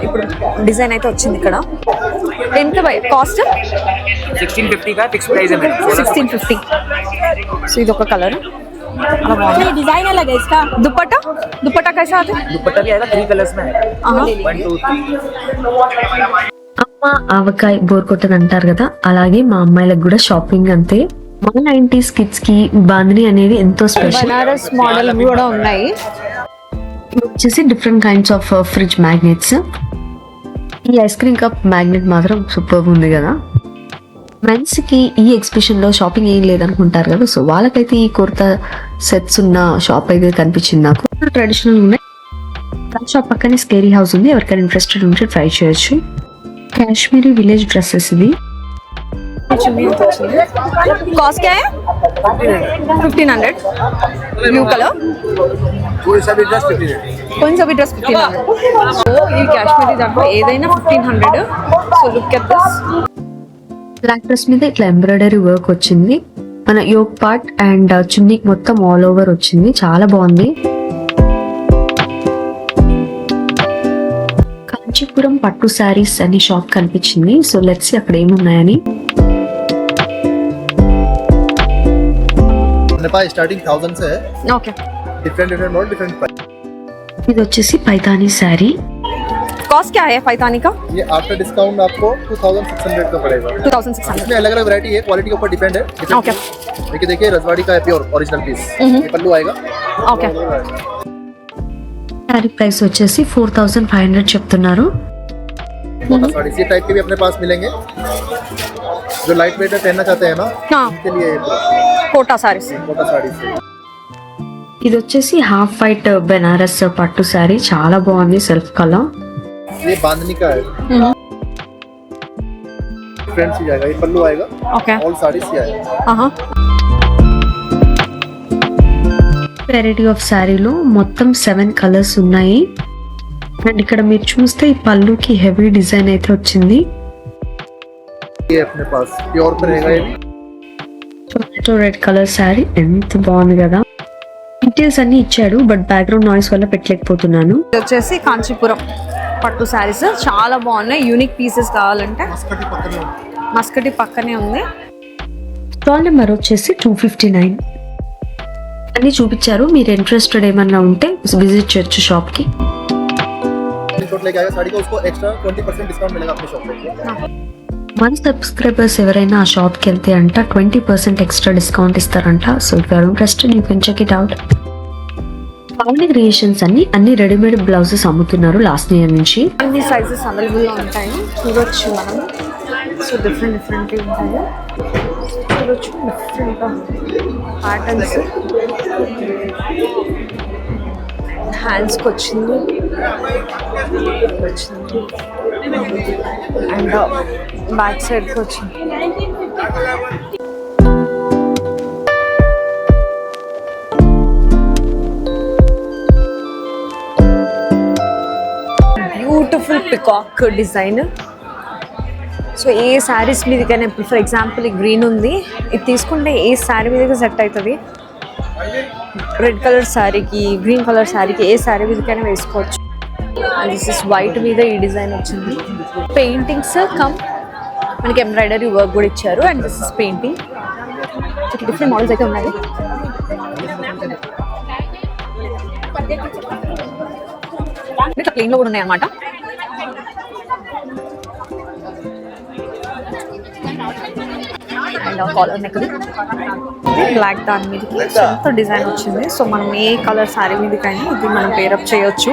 Speaker 2: ఇప్పుడు డిజైన్ అయితే వచ్చింది ఇక్కడ. ఎంత కాస్ట్?
Speaker 6: 1650 का फिक्स प्राइस है मैम.
Speaker 2: 1650. సో ఇది ఒక కలర్ అలా బాగుంది.
Speaker 10: डिजाइन अलग है इसका.
Speaker 2: दुपट्टा दुपट्टा कैसा आता है?
Speaker 6: दुपट्टा भी आएगा 3 कलर्स में. 1 2 3.
Speaker 1: అమ్మ ఆవకాయ బోర్ కొట్టని అంటారు కదా, అలాగే మా అమ్మాయిలకు కూడా షాపింగ్ అంతే. మన 90s కిడ్స్ కి బాందిని అనేది ఎంతో స్పెషల్.
Speaker 2: బనారస్ మోడల్ కూడా ఉన్నాయి.
Speaker 1: వచ్చేసి different kinds of fridge magnets. ఈ ఐస్ క్రీమ్ కప్ మ్యాగ్నెట్ మాత్రం సూపర్ ఉంది కదా. మెన్స్ కి ఈ ఎగ్జిబిషన్ లో షాపింగ్ ఏం లేదనుకుంటారు కదా, సో వాళ్ళకైతే ఈ కుర్తా సెట్స్ ఉన్న షాప్ అయితే కనిపించింది నాకు. ట్రెడిషనల్ ఉన్నాయి. షాప్ పక్కనే స్కేరీ హౌస్ ఉంది, ఎవరికైనా ఇంట్రెస్టెడ్ ఉంటే ట్రై చేయొచ్చు. కాశ్మీరీ విలేజ్ డ్రెస్సెస్ ఇది.
Speaker 2: కాస్ట్ क्या है? 1500. Blue colour.
Speaker 3: कोई सा भी ड्रेस 1500.
Speaker 2: कौन सा भी ड्रेस 1500. సో ఈ కాశ్మీరీ దాంట్లో ఏదైనా 1500. So look at this.
Speaker 1: Black dress మీద ఇట్లా ఎంబ్రాయిడరీ వర్క్ వచ్చింది. మన యోక్ పార్ట్ అండ్ చున్నీకి మొత్తం ఆల్ ఓవర్ వచ్చింది, చాలా బాగుంది. కాంచీపురం పట్టు శారీస్ అనే షాప్ కనిపించింది. సో లెట్స్ సీ అక్కడ ఏమున్నాయని.
Speaker 3: स्टार्टिंग 1000 से है.
Speaker 2: Okay.
Speaker 3: Different model, different price.
Speaker 1: ఇది వచ్చేసి పైతానీ శారీ.
Speaker 2: కాస్ట్ क्या है पैतानी का?
Speaker 3: ये आफ्टर डिस्काउंट आपको 2600 का पड़ेगा.
Speaker 2: 2600.
Speaker 3: इसमें अलग अलग वैरायटी है, क्वालिटी के ऊपर डिपेंड है.
Speaker 2: ओके.
Speaker 3: देखिए रजवाड़ी का है प्योर ओरिजिनल पीस. ये पल्लू आएगा.
Speaker 2: ఓకే.
Speaker 1: శారీ ప్రైస్ వచ్చేసి 4500 చెప్తున్నారు.
Speaker 3: साड़ी इसी टाइप के भी अपने पास मिलेंगे. जो लाइट वेट पहनना चाहते हैं ना, उनके लिए
Speaker 2: కోటా సారీస్.
Speaker 3: मोटा साड़ी से.
Speaker 1: ఇది వచ్చేసి హాఫ్ వైట్ బెనారస్ పట్టు శారీ, చాలా బాగుంది, సెల్ఫ్ కలర్.
Speaker 3: ये बांधनी का है. डिफरेंट सी जाएगा. ये पल्लू आएगा.
Speaker 2: ఓకే.
Speaker 3: ऑल साड़ी से आएगा.
Speaker 2: ఆహా.
Speaker 1: వెరైటీ ఆఫ్ శారీలో మొత్తం 7 కలర్స్ ఉన్నాయి. అండ్ ఇక్కడ మీరు చూస్తే ఈ పళ్ళుకి హెవీ డిజైన్ అయితే వచ్చింది.
Speaker 3: ये अपने पास प्योर पे रहेगा. ये
Speaker 1: టొమాటో రెడ్ కలర్ శారీ ఎంత బాగుంది కదా. డీటెయిల్స్ అన్ని ఇచ్చాడు, బట్ బ్యాక్గ్రౌండ్ నాయిస్ వల్ల పెట్టలేకపోతున్నాను.
Speaker 2: ఇది వచ్చేసి కాంచీపురం పట్టు శారీస్ చాలా బాగున్నాయి. యూనిక్ పీసెస్ కావాలంటే మస్కటి పక్కనే ఉంది.
Speaker 1: స్టాల్ నెంబర్ వచ్చేసి 259. అన్ని చూపించారు. మీరు ఇంట్రెస్టెడ్ ఏమన్నా ఉంటే విజిట్ చేయొచ్చు షాప్ కి.
Speaker 3: स्क्रीनशॉट लेके आएगा साड़ी का, उसको एक्स्ट्रा 20% डिस्काउंट मिलेगा अपने शॉप पे.
Speaker 1: మన సబ్స్క్రైబర్స్ ఎవరైనా ఆ షాప్ కి వెళ్తే అంట 20% ఎక్స్ట్రా డిస్కౌంట్ ఇస్తారంట. So if you are interested you can check it out. Pavani creations అన్ని రెడీమేడ్ బ్లౌజెస్ అమ్ముతున్నారు లాస్ట్ ఇయర్ నుంచి.
Speaker 2: అన్ని సైజెస్ అవైలబుల్ గా ఉంటాయి, చూడొచ్చు మనం. సో డిఫరెంట్ ఉంటాయి, చూడొచ్చు. Different patterns. హ్యాండ్స్కి వచ్చింది అండ్ బ్యాక్ సైడ్కి వచ్చింది. Beautiful peacock design. సో ఏ శారీస్ మీదకైనా, ఇప్పుడు ఫర్ ఎగ్జాంపుల్ ఈ గ్రీన్ ఉంది, ఇది తీసుకుంటే ఏ శారీ మీదకి సెట్ అవుతుంది. రెడ్ కలర్ శారీకి, గ్రీన్ కలర్ శారీకి, ఏ శారీ మీదకైనా వేసుకోవచ్చు. దిస్ ఇస్ వైట్ మీద ఈ డిజైన్ వచ్చింది. పెయింటింగ్స్ కమ్ మనకి ఎంబ్రాయిడరీ వర్క్ కూడా ఇచ్చారు. And this is painting. Different models అయితే ఉన్నాయి. ఇట్లా ప్లెయిన్లో కూడా ఉన్నాయి అన్నమాట. అండ్ కాలర్ నెక్ బ్లాక్ దాని మీదకి ఎంత డిజైన్ వచ్చింది. సో మనం ఏ కలర్ శారీ మీదకైనా ఇది మనం పేరప్ చేయొచ్చు.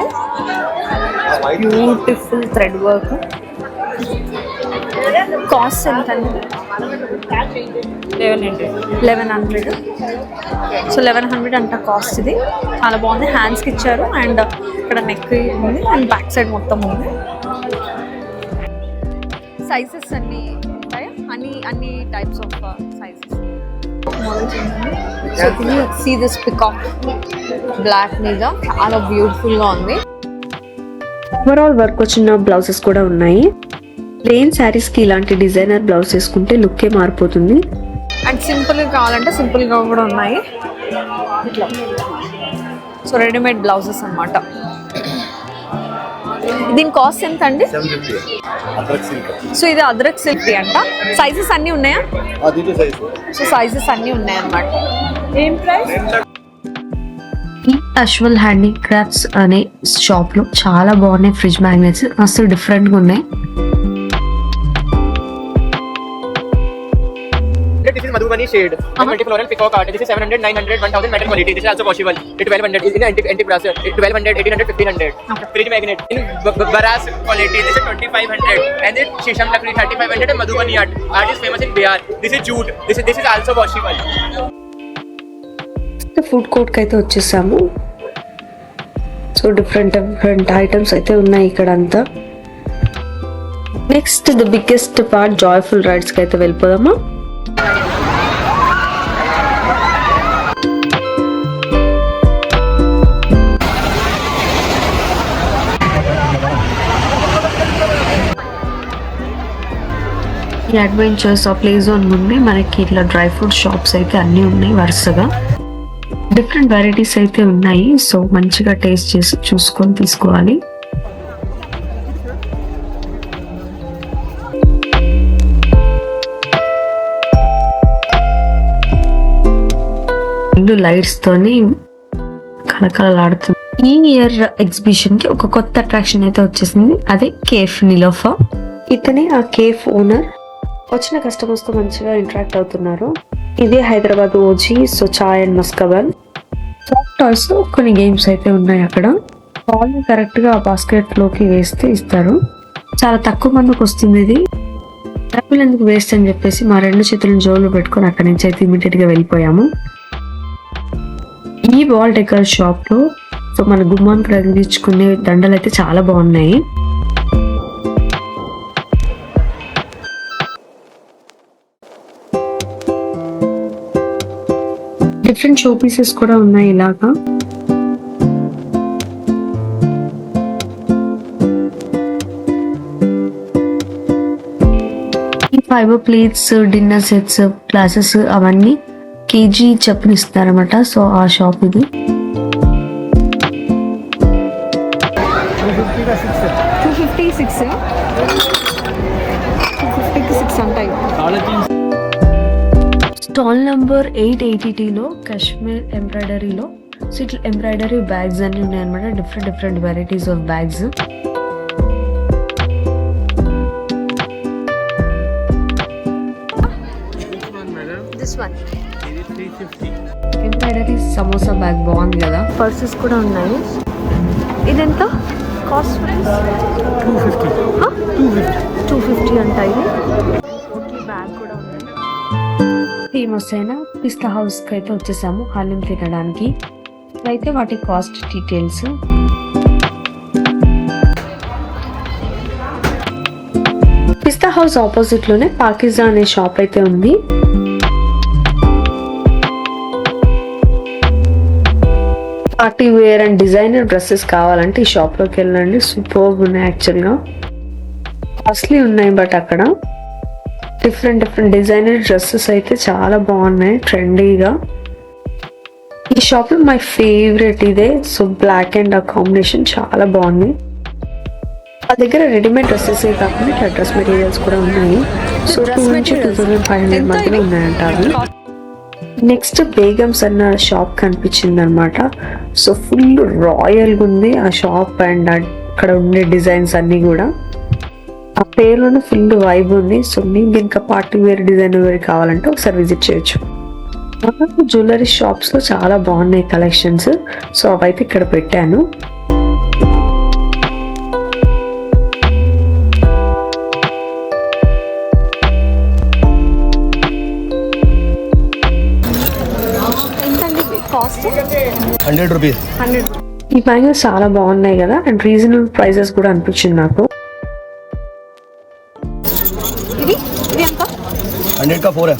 Speaker 2: Beautiful thread work. కాస్ట్ ఎంతండి? 1100. సో 1100 అంట కాస్ట్. ఇది చాలా బాగుంది. హ్యాండ్స్కి ఇచ్చారు అండ్ ఇక్కడ నెక్ ఉంది అండ్ బ్యాక్ సైడ్ మొత్తం ఉంది. సైజెస్ అన్నీ ఉంటాయా? అన్ని టైప్స్ ఆఫ్ సైజెస్ మోడల్స్ ఉన్నాయి. So see this peacock black మీద చాలా బ్యూటిఫుల్గా ఉంది.
Speaker 1: ఓవరాల్ వర్క్ వచ్చిన బ్లౌజెస్ కూడా ఉన్నాయి. ప్లెయిన్ శారీస్ కి ఇలాంటి డిజైనర్ బ్లౌజ్ వేసుకుంటే లుక్కే మారిపోతుంది.
Speaker 2: అండ్ సింపుల్గా కావాలంటే సింపుల్గా కూడా ఉన్నాయి ఇట్లా. సో రెడీమేడ్ బ్లౌజెస్ అన్నమాట. దీని కాస్ట్ ఎంత అండి? సో ఇది అద్రక్ సిల్క్ అంట. సైజెస్ అన్నీ ఉన్నాయా? సో సైజెస్ అన్నీ ఉన్నాయన్నమాట. ఏం ప్రైస్?
Speaker 1: ఈ అశ్వల్ హ్యాండీక్రాఫ్ట్స్ అనే షాప్ లో చాలా బాగున్నాయి ఫ్రిడ్జ్ మ్యాగ్నెట్స్. అసలు డిఫరెంట్ గా ఉన్నాయి.
Speaker 6: This is Madhubani shade. 20 floral peacock art. This is 700, 900, 1000 metal quality. This is also washable. It 1200 is in antique brass. It 1200, 1800, 1500. Fridge magnet in brass quality. This is 2500. And this Shisham Lakri 3500 and Madhubani art. Art is famous in Bihar. This is jute. This is also washable.
Speaker 1: Food court కి అయితే వచ్చేసాము. So different items అయితే ఉన్నాయి ఇక్కడ అంతా. Next the biggest part joyful rides కి అయితే వెళ్ళిపోదామా. ఈ అడ్వెంచర్స్ ఆ ప్లే జోన్ ముందే మనకి ఇట్లా డ్రై ఫ్రూట్ షాప్స్ అయితే అన్నీ ఉన్నాయి వరుసగా. డిఫరెంట్ వెరైటీస్ అయితే ఉన్నాయి. సో మంచిగా టేస్ట్ చేసి చూసుకొని తీసుకోవాలి. లైట్స్ తోని కలకలలాడుతుంది. ఈ ఇయర్ ఎగ్జిబిషన్ కి ఒక కొత్త అట్రాక్షన్ అయితే వచ్చేసింది. అదే కేఫ్ నిలోఫర్. ఇతనే ఆ కేఫ్ ఓనర్. వచ్చిన కస్టమర్స్ తో మంచిగా ఇంటరాక్ట్ అవుతున్నారు. ఇదే Hyderabad OG. So chai and maska bun soft toys లో కొన్ని గేమ్స్ అయితే ఉన్నాయి అక్కడ. బాల్ కరెక్ట్ గా ఆ బాస్కెట్ లోకి వేస్తే ఇస్తారు. చాలా తక్కువ మందికి వస్తుంది ఇది. డబ్బులు ఎందుకు వేస్ట్ అని చెప్పేసి మా 2 చేతులను జోలు పెట్టుకొని అక్కడి నుంచి అయితే ఇమీడియట్ గా వెళ్ళిపోయాము. ఈ వాల్ డెకర్ షాప్ లో సో మన గుమ్మానికి తగిలించుకునే దండలు అయితే చాలా బాగున్నాయి. డిఫరెంట్ షో పీసెస్ కూడా ఉన్నాయి ఇలాగా. ఈ fibre plates, dinner sets, glasses అవన్నీ కేజీ చప్పున ఇస్తారన్నమాట. సో ఆ షాప్ ఇది.
Speaker 2: 256 అంటాయి.
Speaker 1: స్టాల్ నంబర్ 880లో కాశ్మీర్ ఎంబ్రాయిడరీలో సో ఇట్లా ఎంబ్రాయిడరీ బ్యాగ్స్ అన్ని ఉన్నాయి అనమాట. Different varieties of bags.
Speaker 2: This one
Speaker 1: embroidery samosa bag బాగుంది కదా.
Speaker 2: పర్సెస్ కూడా ఉన్నాయి. ఇదెంత కాస్ట్? 250 అంట. ఇది బ్యాగ్ కూడా ఉంది.
Speaker 1: ఫేమస్ అయిన పిస్తా హౌస్ కి అయితే వచ్చేసాము హాలిం తినడానికి. అయితే వాటి cost details. Pista House opposite లోనే పాకిజా అనే షాప్ అయితే ఉంది. Party wear and designer dresses కావాలంటే ఈ షాప్ లోకి వెళ్ళండి. సూపర్ ఉన్నాయి. యాక్చువల్ గా కాస్ట్లీ ఉన్నాయి బట్ అక్కడ డిఫరెంట్ డిజైనర్ డ్రెస్సెస్ అయితే చాలా బాగున్నాయి ట్రెండీగా. ఈ షాప్ లో మై ఫేవరెట్ ఇదే. సో బ్లాక్ అండ్ ఆ కాంబినేషన్ చాలా బాగుంది. ఆ దగ్గర రెడీమేడ్ డ్రెస్సెస్ కాకుండా ఇట్లా డ్రెస్ మెటీరియల్స్ కూడా ఉన్నాయి. సో 2 నుంచి 2500 మధ్యలో ఉన్నాయంట అవి. నెక్స్ట్ బేగమ్స్ అన్న షాప్ కనిపించింది అనమాట. సో ఫుల్ రాయల్గా ఉంది ఆ షాప్ అండ్ అక్కడ ఉండే డిజైన్స్ అన్ని కూడా. ఆ పేరులోనే ఫుల్ వైబ్ ఉంది. సో మీకు ఇంకా పార్టీ వేర్ డిజైన్ వేర్ కావాలంటే ఒకసారి విజిట్ చేయొచ్చు. జ్యువెలరీ షాప్స్ లో చాలా బాగున్నాయి కలెక్షన్స్. సో అవైతే ఇక్కడ పెట్టాను.
Speaker 2: ఎంతండి కాస్ట్?
Speaker 3: 100 rupees.
Speaker 2: 100.
Speaker 1: ఈ బ్యాంగిల్స్ చాలా బాగున్నాయి కదా, అండ్ రీజనబుల్ ప్రైసెస్ కూడా అనిపించింది నాకు.
Speaker 2: ఇది ఎంత?
Speaker 3: 100 का 4 है.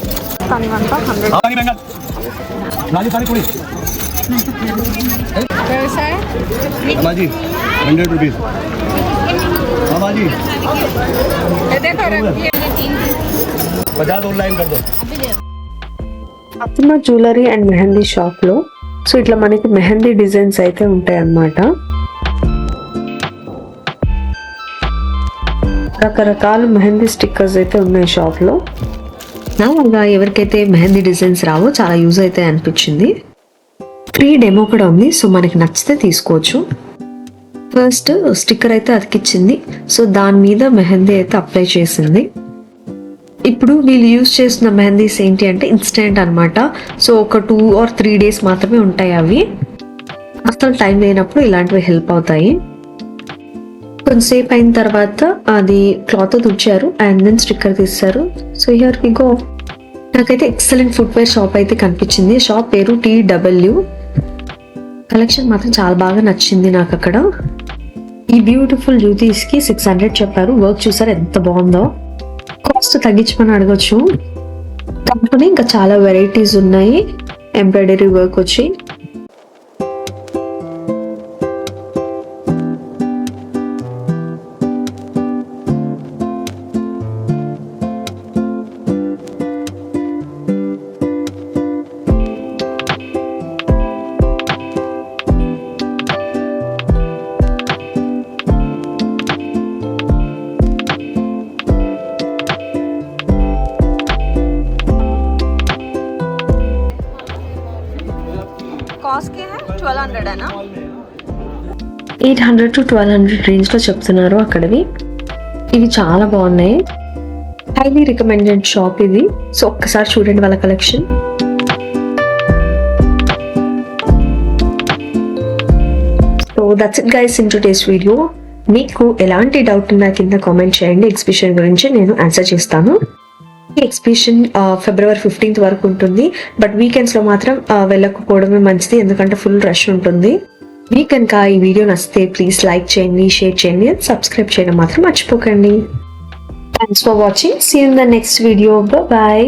Speaker 2: కానీ అంతా 100. వ్యవసాయ
Speaker 3: हाँ जी 100 rupees. हाँ जी 50 ऑनलाइन कर दो.
Speaker 1: Fatima jewellery and mehndi shop లో సో ఇట్లా మనకి మెహందీ డిజైన్స్ అయితే ఉంటాయి అన్నమాట. రకరకాల మెహందీ స్టిక్కర్స్ అయితే ఉన్నాయి షాప్ లో. నాగా ఎవరికైతే మెహందీ డిజైన్స్ రావో చాలా యూజ్ అయితే అనిపించింది. ఫ్రీ డెమో కూడా ఉంది, సో మనకి నచ్చితే తీసుకోవచ్చు. ఫస్ట్ స్టిక్కర్ అయితే అతికిచ్చింది, సో దాని మీద మెహందీ అయితే అప్లై చేసింది. ఇప్పుడు వీళ్ళు యూజ్ చేస్తున్న మెహందీస్ ఏంటి అంటే ఇన్స్టెంట్ అనమాట. సో ఒక 2 or 3 days మాత్రమే ఉంటాయి అవి. అసలు టైం లేనప్పుడు ఇలాంటివి హెల్ప్ అవుతాయి. కొంతసేపు అయిన తర్వాత అది క్లాత్ తుడిచారు అండ్ దెన్ స్టిక్కర్ తీస్తారు. So here we go. నాకైతే ఎక్సలెంట్ ఫుట్వేర్ షాప్ అయితే కనిపించింది. షాప్ పేరు TW. కలెక్షన్ మాత్రం చాలా బాగా నచ్చింది నాకు అక్కడ. ఈ బ్యూటిఫుల్ జ్యూతీస్ కి 600 చెప్పారు. వర్క్ చూసారు ఎంత బాగుందో. కాస్ట్ తగ్గించమని అడగచ్చు. దాంట్లోనే ఇంకా చాలా వెరైటీస్ ఉన్నాయి. ఎంబ్రాయిడరీ వర్క్ వచ్చి
Speaker 2: కాస్ట్ కే 1200 అయినా
Speaker 1: 800 to 1200 రేంజ్ లో చెప్తున్నారు అక్కడవి. ఇవి చాలా బాగున్నాయి. హైలీ రికమెండెడ్ షాప్ ఇది. సో ఒక్కసారి చూడండి వాళ్ళ collection. So that's it guys in today's video. మీకు ఎలాంటి డౌట్ ఉన్నా కింద కామెంట్ చేయండి. ఎగ్జిబిషన్ గురించి నేను ఆన్సర్ చేస్తాను. ఈ ఎగ్జిబిషన్ February 15th వరకు ఉంటుంది. బట్ వీకెండ్స్ లో మాత్రం వెళ్ళకపోవడమే మంచిది, ఎందుకంటే ఫుల్ రష్ ఉంటుంది. మీకు కనుక ఈ వీడియో నచ్చితే ప్లీజ్ లైక్ చేయండి, షేర్ చేయండి, సబ్స్క్రైబ్ చేయడం మాత్రం మర్చిపోకండి. Thanks for watching. See you in the next video. Bye.